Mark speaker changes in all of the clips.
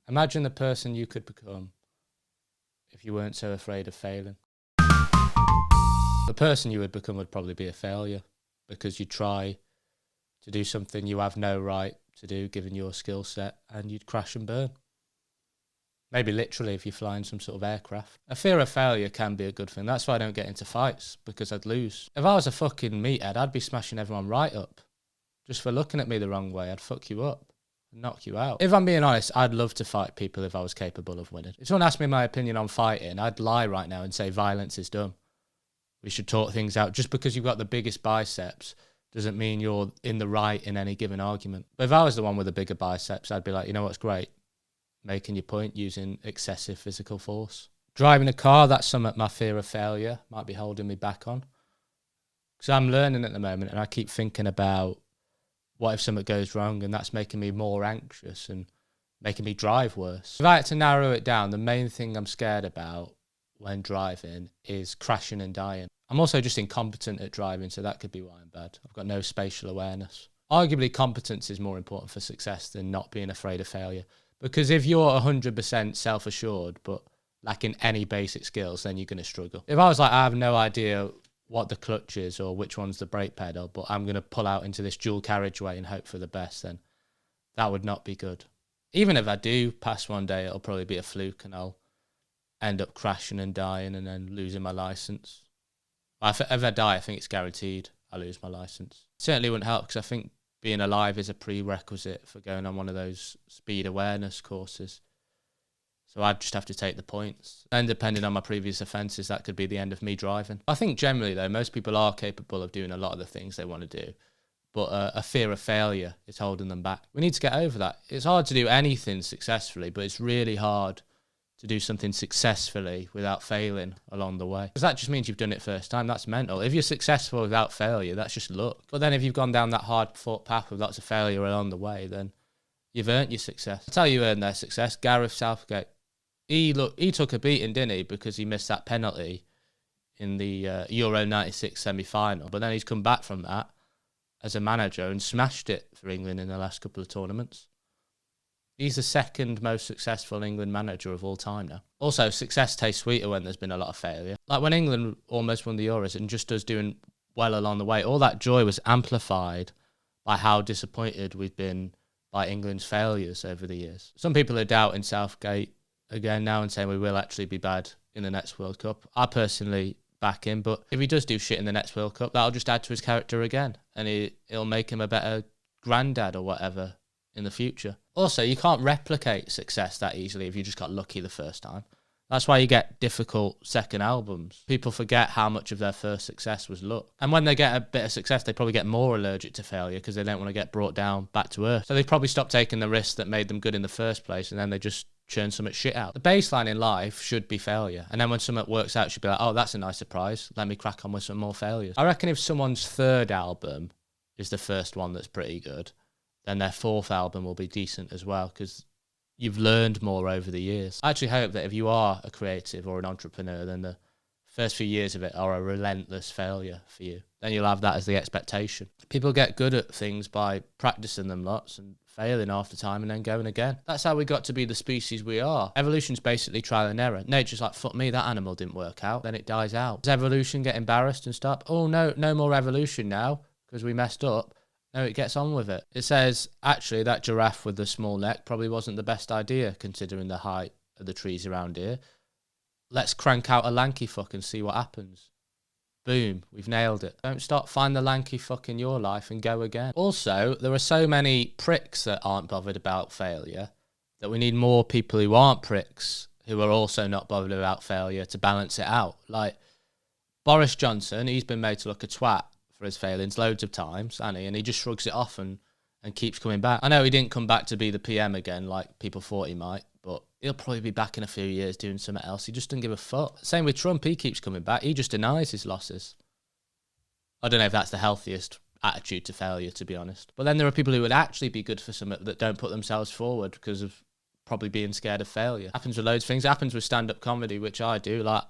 Speaker 1: Imagine the person you could become if you weren't so afraid of failing. The person you would become would probably be a failure, because you'd try to do something you have no right to do given your skill set, and you'd crash and burn. Maybe literally if you're flying some sort of aircraft. A fear of failure can be a good thing. That's why I don't get into fights, because I'd lose. If I was a fucking meathead, I'd be smashing everyone right up. Just for looking at me the wrong way, I'd fuck you up and knock you out. If I'm being honest, I'd love to fight people if I was capable of winning. If someone asked me my opinion on fighting, I'd lie right now and say violence is dumb. We should talk things out. Just because you've got the biggest biceps doesn't mean you're in the right in any given argument. But if I was the one with the bigger biceps, I'd be like, you know what's great? Making your point using excessive physical force. Driving a car, that's something my fear of failure might be holding me back on. Because I'm learning at the moment, and I keep thinking about what if something goes wrong, and that's making me more anxious and making me drive worse. If I had to narrow it down, the main thing I'm scared about when driving is crashing and dying. I'm also just incompetent at driving, so that could be why I'm bad. I've got no spatial awareness. Arguably, competence is more important for success than not being afraid of failure. Because if you're 100% self-assured but lacking any basic skills, then you're going to struggle. If I was like, I have no idea what the clutch is or which one's the brake pedal, but I'm going to pull out into this dual carriageway and hope for the best, then that would not be good. Even if I do pass one day, it'll probably be a fluke and I'll end up crashing and dying and then losing my license. If I die, I think it's guaranteed I lose my license. Certainly wouldn't help, because I think being alive is a prerequisite for going on one of those speed awareness courses. So I'd just have to take the points. And depending on my previous offences, that could be the end of me driving. I think generally, though, most people are capable of doing a lot of the things they want to do. But a fear of failure is holding them back. We need to get over that. It's hard to do anything successfully, but it's really hard to do something successfully without failing along the way. Because that just means you've done it first time. That's mental. If you're successful without failure, that's just luck. But then if you've gone down that hard-fought path with lots of failure along the way, then you've earned your success. That's how you earn their success. Gareth Southgate. He took a beating, didn't he, because he missed that penalty in the Euro 96 semi-final. But then he's come back from that as a manager and smashed it for England in the last couple of tournaments. He's the second most successful England manager of all time now. Also, success tastes sweeter when there's been a lot of failure. Like when England almost won the Euros and just us doing well along the way, all that joy was amplified by how disappointed we've been by England's failures over the years. Some people are doubting Southgate again now and saying we will actually be bad in the next World Cup. I personally back him, but if he does do shit in the next World Cup, that'll just add to his character again, and it'll make him a better granddad or whatever in the future. Also, you can't replicate success that easily if you just got lucky the first time. That's why you get difficult second albums. People forget how much of their first success was luck. And when they get a bit of success, they probably get more allergic to failure because they don't want to get brought down back to earth. So they probably stop taking the risks that made them good in the first place, and then they just churn some shit out. The baseline in life should be failure. And then when something works out, you should be like, oh, that's a nice surprise. Let me crack on with some more failures. I reckon if someone's third album is the first one that's pretty good, then their fourth album will be decent as well, because you've learned more over the years. I actually hope that if you are a creative or an entrepreneur, then the first few years of it are a relentless failure for you. Then you'll have that as the expectation. People get good at things by practicing them lots and failing half the time and then going again. That's how we got to be the species we are. Evolution's basically trial and error. Nature's like, fuck me, that animal didn't work out. Then it dies out. Does evolution get embarrassed and stop? Oh, no more evolution now because we messed up. No, it gets on with it. It says, actually, that giraffe with the small neck probably wasn't the best idea considering the height of the trees around here. Let's crank out a lanky fuck and see what happens. Boom, we've nailed it. Don't stop, find the lanky fuck in your life and go again. Also, there are so many pricks that aren't bothered about failure that we need more people who aren't pricks who are also not bothered about failure to balance it out. Like Boris Johnson, he's been made to look a twat for his failings loads of times, hasn't he? And he just shrugs it off and keeps coming back. I know he didn't come back to be the PM again like people thought he might, but he'll probably be back in a few years doing something else. He just doesn't give a fuck. Same with Trump, he keeps coming back. He just denies his losses. I don't know if that's the healthiest attitude to failure, to be honest. But then there are people who would actually be good for something that don't put themselves forward because of probably being scared of failure. Happens with loads of things. It happens with stand-up comedy, which I do. Like,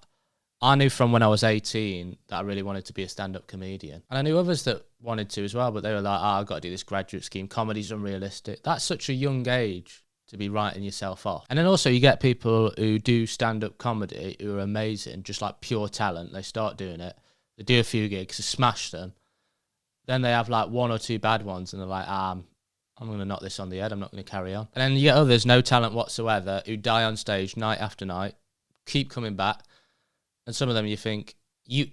Speaker 1: I knew from when I was 18 that I really wanted to be a stand-up comedian. And I knew others that wanted to as well, but they were like, I've got to do this graduate scheme. Comedy's unrealistic. That's such a young age to be writing yourself off. And then also you get people who do stand-up comedy who are amazing, just like pure talent. They start doing it, they do a few gigs, they smash them, then they have like one or two bad ones and they're like, I'm going to knock this on the head, I'm not going to carry on. And then you get others, no talent whatsoever, who die on stage night after night, keep coming back. And some of them you think, you're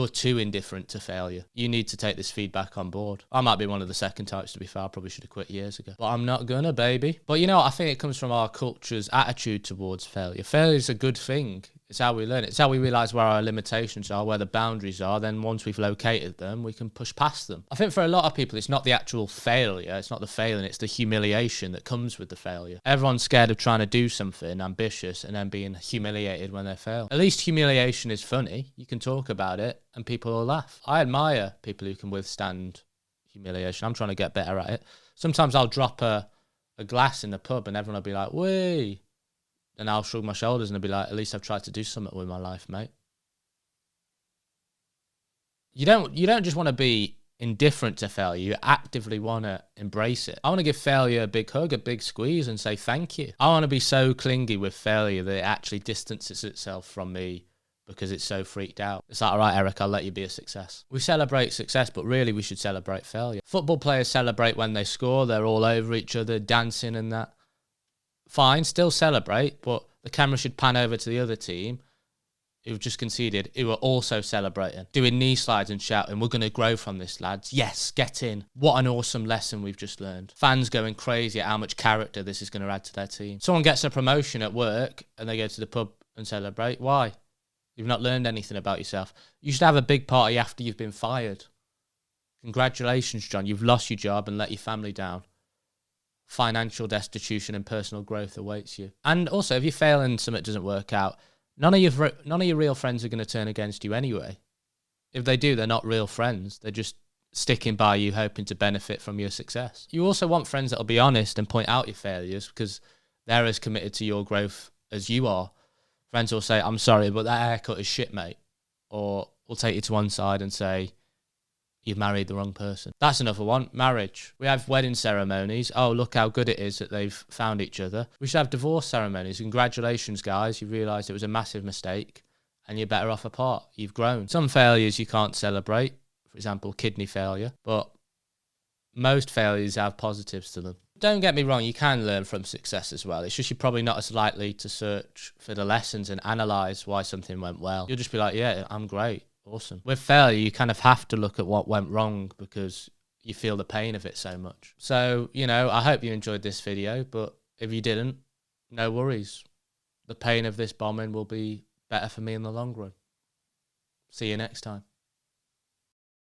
Speaker 1: too indifferent to failure. You need to take this feedback on board. I might be one of the second types, to be fair. I probably should have quit years ago. But I'm not gonna, baby. But you know what? I think it comes from our culture's attitude towards failure. Failure is a good thing. It's how we learn it. It's how we realise where our limitations are, where the boundaries are. Then once we've located them, we can push past them. I think for a lot of people, it's not the actual failure. It's not the failing. It's the humiliation that comes with the failure. Everyone's scared of trying to do something ambitious and then being humiliated when they fail. At least humiliation is funny. You can talk about it and people will laugh. I admire people who can withstand humiliation. I'm trying to get better at it. Sometimes I'll drop a glass in the pub and everyone will be like, "Wee." And I'll shrug my shoulders and I'll be like, at least I've tried to do something with my life, mate. You don't just want to be indifferent to failure. You actively want to embrace it. I want to give failure a big hug, a big squeeze and say thank you. I want to be so clingy with failure that it actually distances itself from me because it's so freaked out. It's like, all right, Eric, I'll let you be a success. We celebrate success, but really we should celebrate failure. Football players celebrate when they score. They're all over each other, dancing and that. Fine, still celebrate, but the camera should pan over to the other team who've just conceded, who are also celebrating, doing knee slides and shouting, "We're going to grow from this, lads. Yes, get in. What an awesome lesson we've just learned." Fans going crazy at how much character this is going to add to their team. Someone gets a promotion at work and they go to the pub and celebrate. Why? You've not learned anything about yourself. You should have a big party after you've been fired. Congratulations, John. You've lost your job and let your family down. Financial destitution and personal growth awaits you. And also, if you fail and something doesn't work out, none of your real friends are going to turn against you anyway. If they do, they're not real friends. They're just sticking by you, hoping to benefit from your success. You also want friends that will be honest and point out your failures because they're as committed to your growth as you are. Friends will say, "I'm sorry, but that haircut is shit, mate." Or we'll take you to one side and say, "You've married the wrong person." That's another one. Marriage. We have wedding ceremonies. Oh, look how good it is that they've found each other. We should have divorce ceremonies. Congratulations, guys. You realised it was a massive mistake and you're better off apart. You've grown. Some failures you can't celebrate. For example, kidney failure. But most failures have positives to them. Don't get me wrong, you can learn from success as well. It's just you're probably not as likely to search for the lessons and analyse why something went well. You'll just be like, yeah, I'm great. Awesome. With failure, you kind of have to look at what went wrong because you feel the pain of it so much. So, I hope you enjoyed this video, but if you didn't, no worries. The pain of this bombing will be better for me in the long run. See you next time.